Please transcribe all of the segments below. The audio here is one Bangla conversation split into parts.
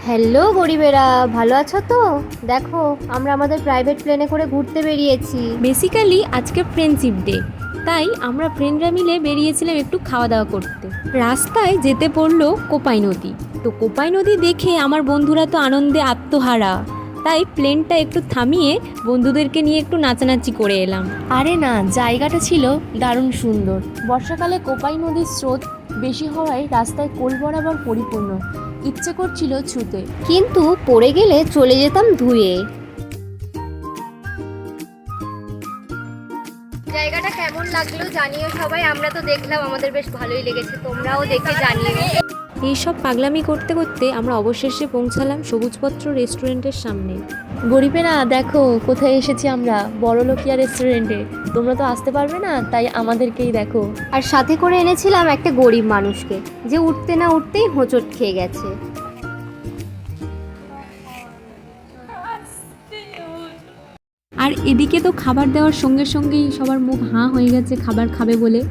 হ্যালো গরিবেরা, ভালো আছো তো? দেখো, আমরা আমাদের প্রাইভেট প্লেনে করে ঘুরতে বেরিয়েছি। বেসিক্যালি আজকে ফ্রেন্ডশিপ ডে, তাই আমরা ফ্রেন্ডরা মিলে বেরিয়েছিলাম একটু খাওয়া দাওয়া করতে। রাস্তায় যেতে পড়লো কোপাই নদী। তো কোপাই নদী দেখে আমার বন্ধুরা তো আনন্দে আত্মহারা, তাই প্লেনটা একটু থামিয়ে বন্ধুদেরকে নিয়ে একটু নাচানাচি করে এলাম। আরে না, জায়গাটা ছিল দারুণ সুন্দর। বর্ষাকালে কোপাই নদীর স্রোত বেশি হওয়ায় রাস্তায় কোল বরাবর পরিপূর্ণ। ইচ্ছে করছিল ছুতে। কিন্তু পড়ে গেলে চলে যেতাম ধুয়ে। জায়গাটা কেমন লাগলো জানিও সবাই। আমরা তো দেখলাম, আমাদের বেশ ভালোই লেগেছে, তোমরাও দেখে জানিও। এইসব পাগলামি করতে করতে আমরা অবশেষে পৌঁছালাম সবুজপত্র রেস্টুরেন্টের সামনে। গরিবেরা দেখো কোথায় এসেছি আমরা, বড়লোকিয়া রেস্টুরেন্টে। তোমরা তো আসতে পারবে না, তাই আমাদেরকেই দেখো। আর সাথে করে এনেছিলাম একটা গরিব মানুষকে, যে উঠতে না উঠতেই হোঁচট খেয়ে গেছে। আর এদিকে তো খাবার দেওয়ার সঙ্গে সঙ্গেই সবার মুখ হাঁ হয়ে গেছে খাবার খাবে বলে।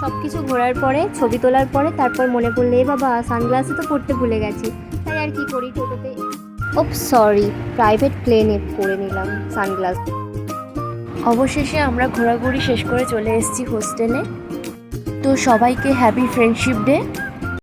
সব কিছু ঘোরার পরে, ছবি তোলার পরে, তারপর মনে পড়লো এ বাবা, সানগ্লাসে তো পড়তে ভুলে গেছি। তাই আর কি করি, টোটোতে সরি, প্রাইভেট প্লেনে পরে নিলাম সানগ্লাস। অবশেষে আমরা ঘোরাঘুরি শেষ করে চলে এসেছি হোস্টেলে। তো সবাইকে হ্যাপি ফ্রেন্ডশিপ ডে।